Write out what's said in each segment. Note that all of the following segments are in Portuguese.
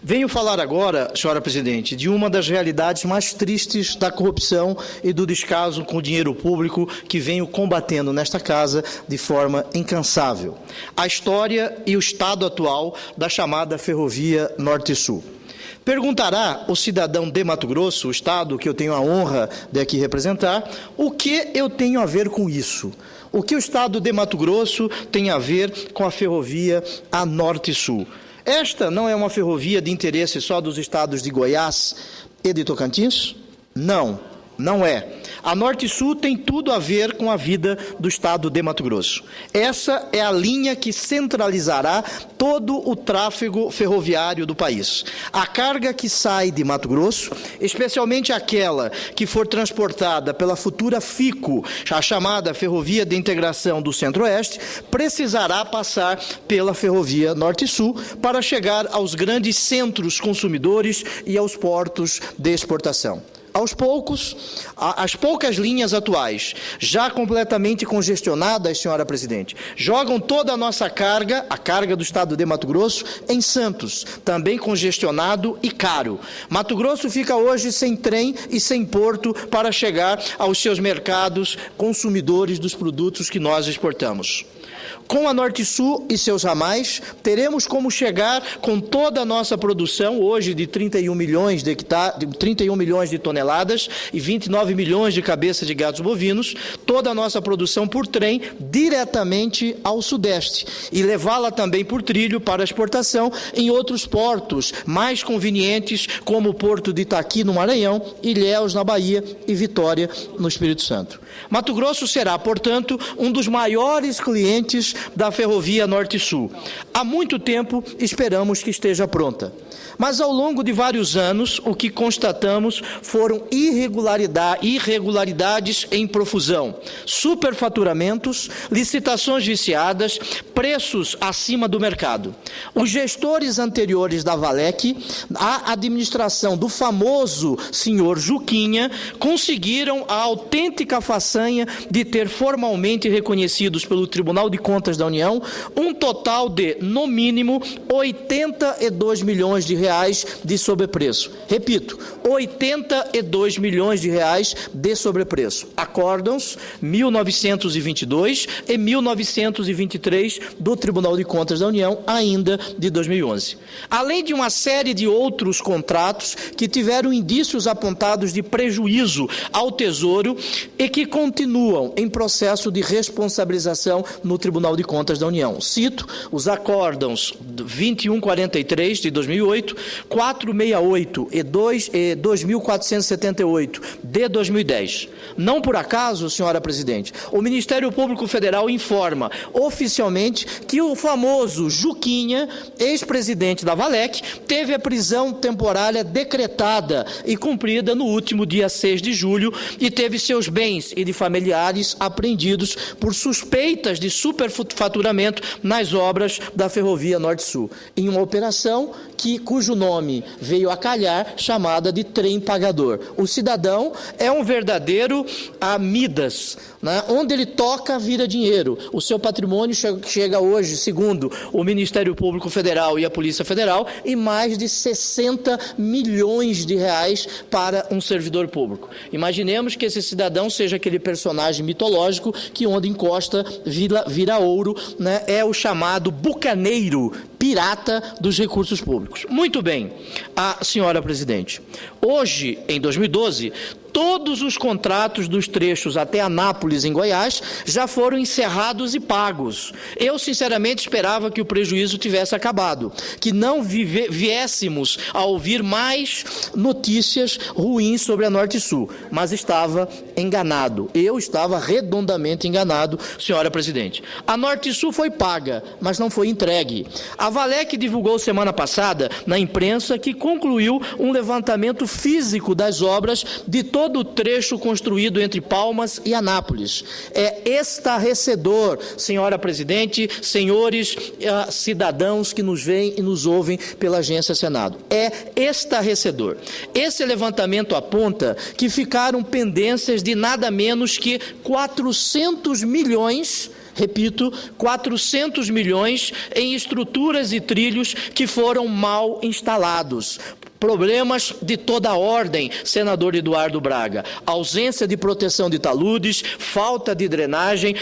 Venho falar agora, senhora presidente, de uma das realidades mais tristes da corrupção e do descaso com o dinheiro público que venho combatendo nesta casa de forma incansável. A história e o estado atual da chamada Ferrovia Norte-Sul. Perguntará o cidadão de Mato Grosso, o estado que eu tenho a honra de aqui representar, o que eu tenho a ver com isso? O que o estado de Mato Grosso tem a ver com a ferrovia a Norte-Sul? Esta não é uma ferrovia de interesse só dos estados de Goiás e de Tocantins? Não, não é. A Norte-Sul tem tudo a ver com a vida do estado de Mato Grosso. Essa é a linha que centralizará todo o tráfego ferroviário do país. A carga que sai de Mato Grosso, especialmente aquela que for transportada pela futura FICO, a chamada Ferrovia de Integração do Centro-Oeste, precisará passar pela Ferrovia Norte-Sul para chegar aos grandes centros consumidores e aos portos de exportação. Aos poucos, as poucas linhas atuais, já completamente congestionadas, senhora presidente, jogam toda a nossa carga, a carga do estado de Mato Grosso, em Santos, também congestionado e caro. Mato Grosso fica hoje sem trem e sem porto para chegar aos seus mercados consumidores dos produtos que nós exportamos. Com a Norte-Sul e seus ramais, teremos como chegar com toda a nossa produção, hoje de 31 milhões de toneladas e 29 milhões de cabeças de gados bovinos, toda a nossa produção por trem diretamente ao Sudeste e levá-la também por trilho para exportação em outros portos mais convenientes, como o Porto de Itaqui, no Maranhão, Ilhéus, na Bahia e Vitória, no Espírito Santo. Mato Grosso será, portanto, um dos maiores clientes da Ferrovia Norte-Sul. Há muito tempo esperamos que esteja pronta. Mas ao longo de vários anos, o que constatamos foram irregularidades em profusão, superfaturamentos, licitações viciadas, preços acima do mercado. Os gestores anteriores da Valec, a administração do famoso senhor Juquinha, conseguiram a autêntica façanha de ter formalmente reconhecidos pelo Tribunal de Contas da União um total de, no mínimo, 82 milhões de reais de sobrepreço. Repito, 82 milhões de reais de sobrepreço. Acórdãos 1922 e 1923 do Tribunal de Contas da União, ainda de 2011. Além de uma série de outros contratos que tiveram indícios apontados de prejuízo ao Tesouro e que continuam em processo de responsabilização no Tribunal de Contas da União. Cito os acórdãos 2143 de 2008, 468 e 2478 de 2010. Não por acaso, senhora presidente, o Ministério Público Federal informa oficialmente que o famoso Juquinha, ex-presidente da Valec, teve a prisão temporária decretada e cumprida no último dia 6 de julho e teve seus bens e de familiares apreendidos por suspeitas de superfaturamento nas obras da Ferrovia Norte-Sul, em uma operação cujo nome veio a calhar, chamada de trem pagador. O cidadão é um verdadeiro Midas, né? Onde ele toca, vira dinheiro. O seu patrimônio chega hoje, segundo o Ministério Público Federal e a Polícia Federal, em mais de 60 milhões de reais para um servidor público. Imaginemos que esse cidadão seja aquele personagem mitológico que onde encosta vira ouro, né? É o chamado bucaneiro pirata dos recursos públicos. Muito bem, senhora presidente. Hoje, em 2012, todos os contratos dos trechos até Anápolis, em Goiás, já foram encerrados e pagos. Eu, sinceramente, esperava que o prejuízo tivesse acabado, que não viéssemos a ouvir mais notícias ruins sobre a Norte-Sul, mas estava enganado. Eu estava redondamente enganado, senhora presidente. A Norte-Sul foi paga, mas não foi entregue. A Valec divulgou semana passada, na imprensa, que concluiu um levantamento físico das obras de todo o trecho construído entre Palmas e Anápolis. É estarrecedor, senhora presidente, senhores cidadãos que nos veem e nos ouvem pela Agência Senado. É estarrecedor. Esse levantamento aponta que ficaram pendências de nada menos que 400 milhões repito, 400 milhões em estruturas e trilhos que foram mal instalados. Problemas de toda a ordem, senador Eduardo Braga. Ausência de proteção de taludes, falta de drenagem,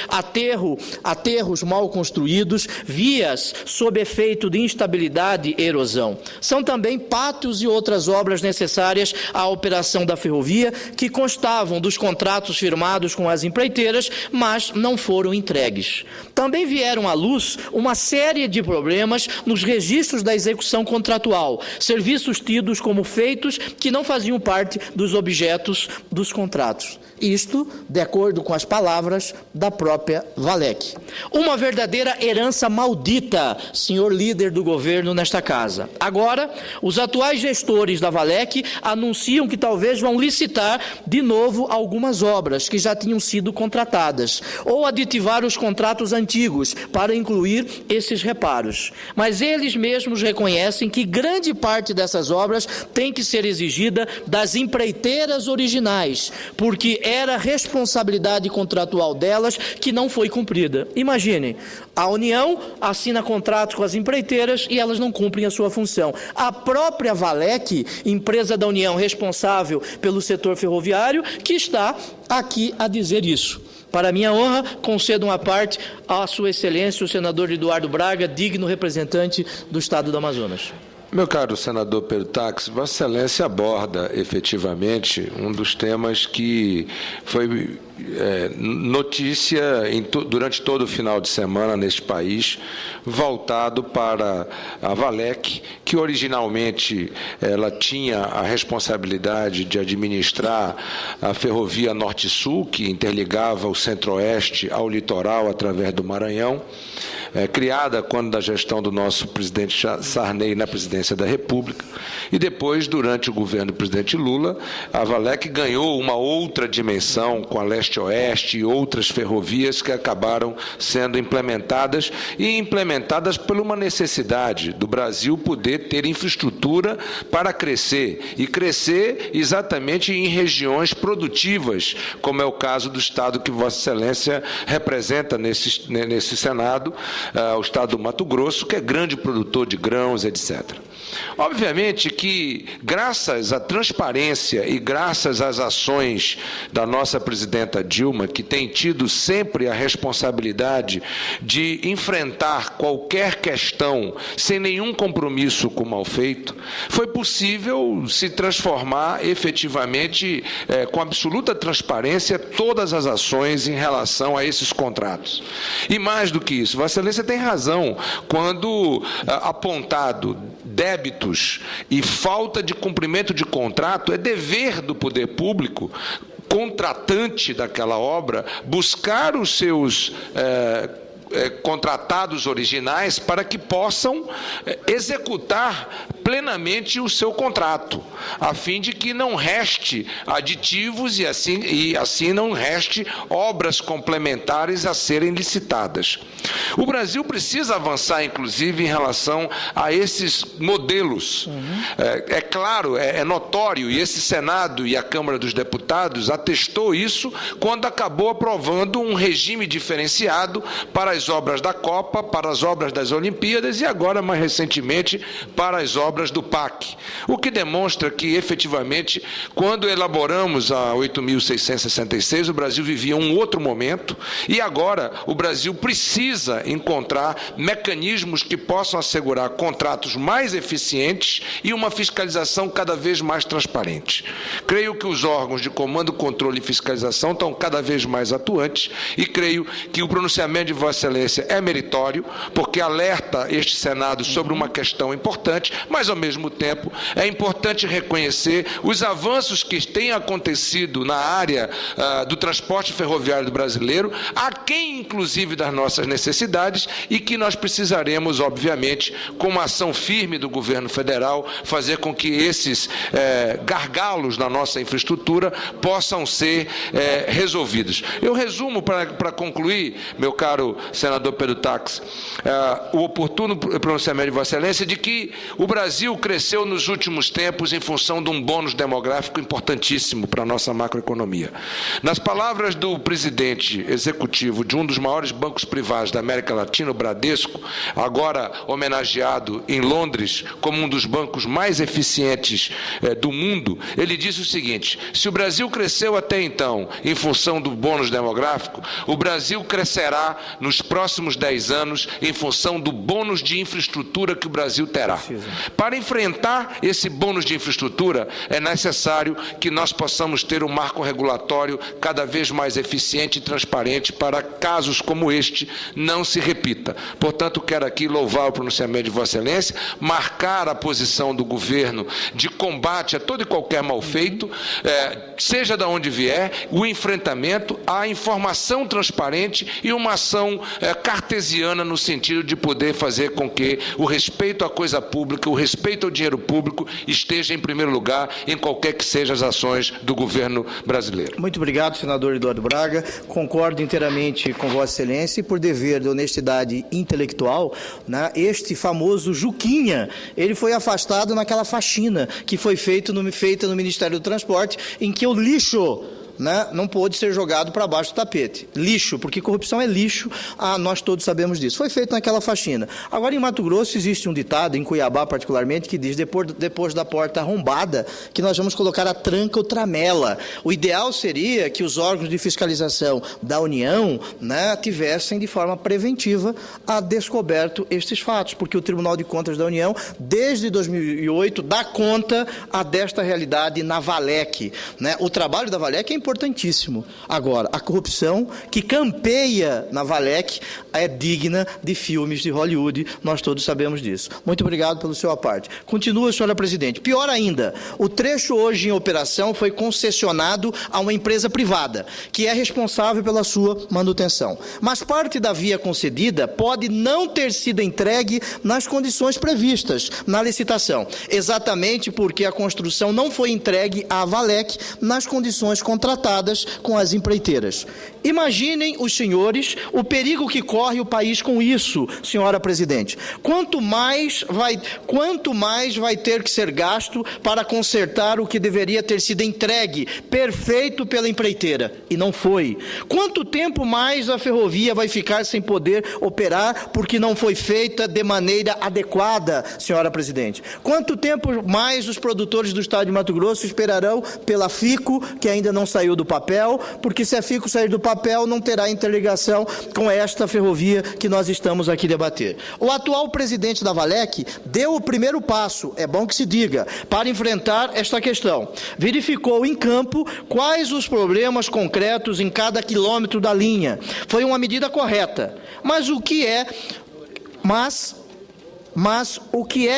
aterros mal construídos, vias sob efeito de instabilidade e erosão. São também pátios e outras obras necessárias à operação da ferrovia que constavam dos contratos firmados com as empreiteiras, mas não foram entregues. Também vieram à luz uma série de problemas nos registros da execução contratual, serviços tidos como feitos que não faziam parte dos objetos dos contratos. Isto, de acordo com as palavras da própria Valec. Uma verdadeira herança maldita, senhor líder do governo nesta casa. Agora, os atuais gestores da Valec anunciam que talvez vão licitar de novo algumas obras que já tinham sido contratadas, ou aditivar os contratos antigos para incluir esses reparos. Mas eles mesmos reconhecem que grande parte dessas obras tem que ser exigida das empreiteiras originais, porque era responsabilidade contratual delas que não foi cumprida. Imagine, a União assina contratos com as empreiteiras e elas não cumprem a sua função. A própria Valec, empresa da União responsável pelo setor ferroviário, que está aqui a dizer isso. Para minha honra, concedo uma parte à Sua Excelência, o senador Eduardo Braga, digno representante do Estado do Amazonas. Meu caro senador Pedro Táxi, Vossa Excelência aborda efetivamente um dos temas que foi notícia durante todo o final de semana neste país, voltado para a Valec, que originalmente ela tinha a responsabilidade de administrar a ferrovia Norte-Sul, que interligava o Centro-Oeste ao litoral através do Maranhão, criada quando da gestão do nosso presidente Sarney na presidência da República, e depois, durante o governo do presidente Lula, a Valec ganhou uma outra dimensão com a Leste-Oeste e outras ferrovias que acabaram sendo implementadas por uma necessidade do Brasil poder ter infraestrutura para crescer, e crescer exatamente em regiões produtivas, como é o caso do Estado que Vossa Excelência representa nesse Senado, o Estado do Mato Grosso, que é grande produtor de grãos, etc. Obviamente que, graças à transparência e graças às ações da nossa presidenta Dilma, que tem tido sempre a responsabilidade de enfrentar qualquer questão sem nenhum compromisso com o mal feito, foi possível se transformar efetivamente, com absoluta transparência, todas as ações em relação a esses contratos. E mais do que isso, Vossa Excelência tem razão quando apontado débitos e falta de cumprimento de contrato, é dever do poder público, contratante daquela obra, buscar os seus contratados originais para que possam executar plenamente o seu contrato, a fim de que não reste aditivos e assim não reste obras complementares a serem licitadas. O Brasil precisa avançar, inclusive, em relação a esses modelos. É claro, é notório, e esse Senado e a Câmara dos Deputados atestou isso quando acabou aprovando um regime diferenciado para as obras da Copa, para as obras das Olimpíadas e agora, mais recentemente, para as obras do PAC. O que demonstra que, efetivamente, quando elaboramos a 8.666, o Brasil vivia um outro momento e agora o Brasil precisa encontrar mecanismos que possam assegurar contratos mais eficientes e uma fiscalização cada vez mais transparente. Creio que os órgãos de comando, controle e fiscalização estão cada vez mais atuantes e creio que o pronunciamento de Vossa Excelência é meritório, porque alerta este Senado sobre uma questão importante, mas, ao mesmo tempo, é importante reconhecer os avanços que têm acontecido na área do transporte ferroviário brasileiro, aquém, inclusive, das nossas necessidades, e que nós precisaremos, obviamente, com uma ação firme do governo federal, fazer com que esses gargalos na nossa infraestrutura possam ser resolvidos. Eu resumo, para concluir, meu caro senador Pedro Táxi, o oportuno pronunciamento de Vossa Excelência de que o Brasil cresceu nos últimos tempos em função de um bônus demográfico importantíssimo para a nossa macroeconomia. Nas palavras do presidente executivo de um dos maiores bancos privados da América Latina, o Bradesco, agora homenageado em Londres como um dos bancos mais eficientes do mundo, ele disse o seguinte: se o Brasil cresceu até então em função do bônus demográfico, o Brasil crescerá nos próximos 10 anos em função do bônus de infraestrutura que o Brasil terá. Para enfrentar esse bônus de infraestrutura, é necessário que nós possamos ter um marco regulatório cada vez mais eficiente e transparente para casos como este não se repita. Portanto, quero aqui louvar o pronunciamento de Vossa Excelência, marcar a posição do governo de combate a todo e qualquer mal feito, seja de onde vier, o enfrentamento, a informação transparente e uma ação cartesiana no sentido de poder fazer com que o respeito à coisa pública, o respeito ao dinheiro público esteja em primeiro lugar em qualquer que sejam as ações do governo brasileiro. Muito obrigado, senador Eduardo Braga. Concordo inteiramente com Vossa Excelência e, por dever de honestidade intelectual, né, este famoso Juquinha, ele foi afastado naquela faxina que foi feita no Ministério do Transporte, em que o lixo, né, não pôde ser jogado para baixo do tapete. Lixo, porque corrupção é lixo, nós todos sabemos disso. Foi feito naquela faxina. Agora, em Mato Grosso, existe um ditado, em Cuiabá particularmente, que diz, depois da porta arrombada, que nós vamos colocar a tranca ou tramela. O ideal seria que os órgãos de fiscalização da União, né, tivessem de forma preventiva descoberto estes fatos, porque o Tribunal de Contas da União, desde 2008, dá conta desta realidade na Valec, né? O trabalho da Valec é importantíssimo. Agora, a corrupção que campeia na Valec é digna de filmes de Hollywood, nós todos sabemos disso. Muito obrigado pelo seu aparte. Continua, senhora presidente. Pior ainda, o trecho hoje em operação foi concessionado a uma empresa privada, que é responsável pela sua manutenção. Mas parte da via concedida pode não ter sido entregue nas condições previstas na licitação, exatamente porque a construção não foi entregue à Valec nas condições contratadas com as empreiteiras. Imaginem os senhores o perigo que corre o país com isso, senhora presidente. Quanto mais vai ter que ser gasto para consertar o que deveria ter sido entregue, perfeito pela empreiteira, e não foi. Quanto tempo mais a ferrovia vai ficar sem poder operar porque não foi feita de maneira adequada, senhora presidente? Quanto tempo mais os produtores do estado de Mato Grosso esperarão pela FICO, que ainda não saiu do papel, porque se a FICO sair do papel, não terá interligação com esta ferrovia que nós estamos aqui debater. O atual presidente da Valec deu o primeiro passo, é bom que se diga, para enfrentar esta questão. Verificou em campo quais os problemas concretos em cada quilômetro da linha. Foi uma medida correta. Mas o que é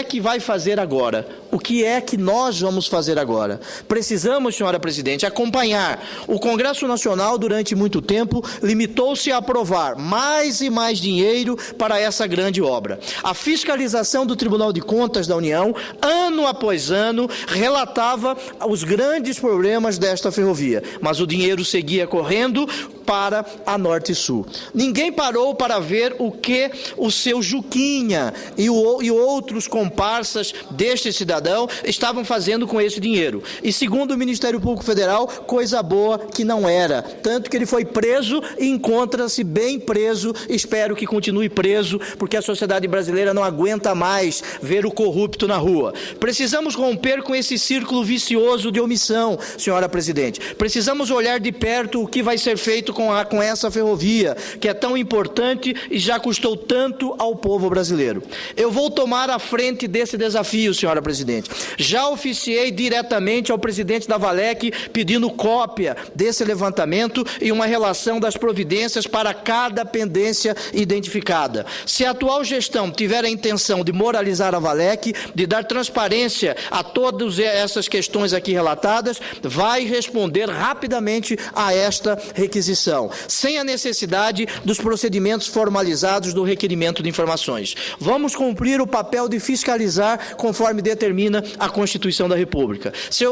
que vai fazer agora? O que é que nós vamos fazer agora? Precisamos, senhora presidente, acompanhar. O Congresso Nacional, durante muito tempo, limitou-se a aprovar mais e mais dinheiro para essa grande obra. A fiscalização do Tribunal de Contas da União, ano após ano, relatava os grandes problemas desta ferrovia, mas o dinheiro seguia correndo para a Norte e Sul. Ninguém parou para ver o que o seu Juquinha e outros comparsas deste cidadão estavam fazendo com esse dinheiro. E segundo o Ministério Público Federal, coisa boa que não era. Tanto que ele foi preso e encontra-se bem preso. Espero que continue preso, porque a sociedade brasileira não aguenta mais ver o corrupto na rua. Precisamos romper com esse círculo vicioso de omissão, senhora presidente. Precisamos olhar de perto o que vai ser feito com essa ferrovia, que é tão importante e já custou tanto ao povo brasileiro. Eu vou tomar a frente desse desafio, senhora presidente. Já oficiei diretamente ao presidente da Valec pedindo cópia desse levantamento e uma relação das providências para cada pendência identificada. Se a atual gestão tiver a intenção de moralizar a Valec, de dar transparência a todas essas questões aqui relatadas, vai responder rapidamente a esta requisição, sem a necessidade dos procedimentos formalizados do requerimento de informações. Vamos cumprir o papel de fiscalizar conforme determina determina a Constituição da República. Se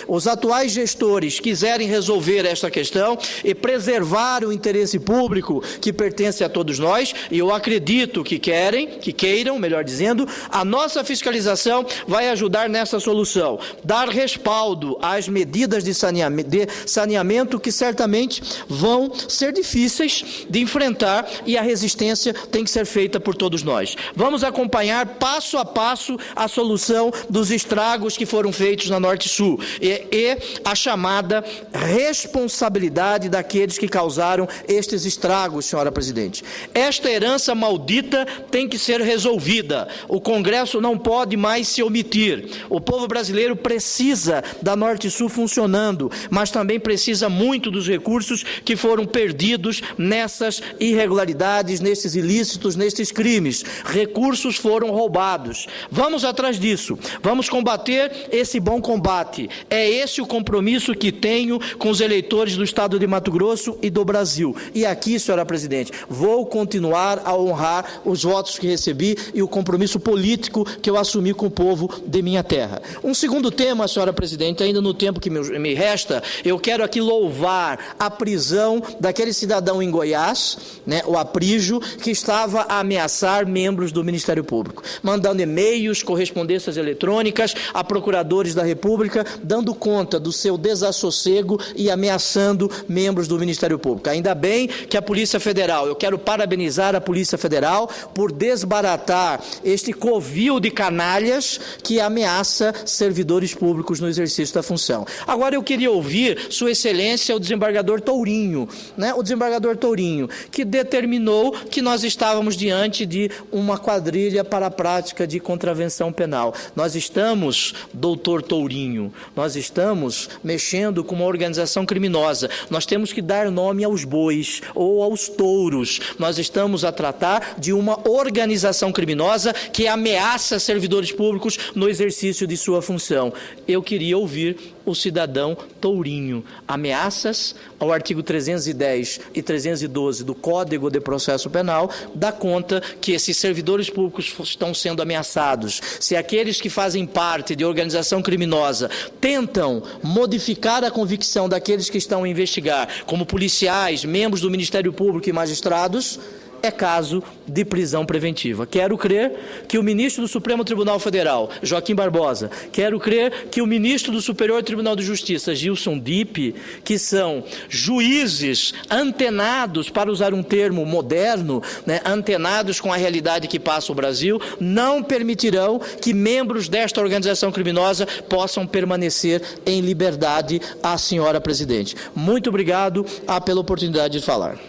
os atuais gestores quiserem resolver esta questão e preservar o interesse público que pertence a todos nós, e eu acredito que queiram, melhor dizendo, a nossa fiscalização vai ajudar nessa solução, dar respaldo às medidas de saneamento que certamente vão ser difíceis de enfrentar, e a resistência tem que ser feita por todos nós. Vamos acompanhar passo a passo a solução dos estragos que foram feitos na Norte-Sul e a chamada responsabilidade daqueles que causaram estes estragos, senhora presidente. Esta herança maldita tem que ser resolvida. O Congresso não pode mais se omitir. O povo brasileiro precisa da Norte-Sul funcionando, mas também precisa muito dos recursos que foram perdidos nessas irregularidades, nesses ilícitos, nesses crimes. Recursos foram roubados. Vamos atrás disso. Vamos combater esse bom combate. É esse o compromisso que tenho com os eleitores do Estado de Mato Grosso e do Brasil. E aqui, senhora presidente, vou continuar a honrar os votos que recebi e o compromisso político que eu assumi com o povo de minha terra. Um segundo tema, senhora presidente, ainda no tempo que me resta, eu quero aqui louvar a prisão daquele cidadão em Goiás, o Aprígio, que estava a ameaçar membros do Ministério Público, mandando e-mails, correspondências eletrônicas a procuradores da República, dando conta do seu desassossego e ameaçando membros do Ministério Público. Ainda bem que a Polícia Federal, eu quero parabenizar a Polícia Federal por desbaratar este covil de canalhas que ameaça servidores públicos no exercício da função. Agora eu queria ouvir Sua Excelência o desembargador Tourinho, o desembargador Tourinho, que determinou que nós estávamos diante de uma quadrilha para a prática de contravenção penal. Nós estamos, doutor Tourinho, nós estamos mexendo com uma organização criminosa. Nós temos que dar nome aos bois ou aos touros. Nós estamos a tratar de uma organização criminosa que ameaça servidores públicos no exercício de sua função. Eu queria ouvir o cidadão Tourinho. Ameaças ao artigo 310 e 312 do Código de Processo Penal dá conta que esses servidores públicos estão sendo ameaçados. Se aqueles que fazem parte de organização criminosa tentam modificar a convicção daqueles que estão a investigar, como policiais, membros do Ministério Público e magistrados, é caso de prisão preventiva. Quero crer que o ministro do Supremo Tribunal Federal, Joaquim Barbosa, quero crer que o ministro do Superior Tribunal de Justiça, Gilson Dipp, que são juízes antenados, para usar um termo moderno, antenados com a realidade que passa o Brasil, não permitirão que membros desta organização criminosa possam permanecer em liberdade. A senhora presidente. Muito obrigado pela oportunidade de falar.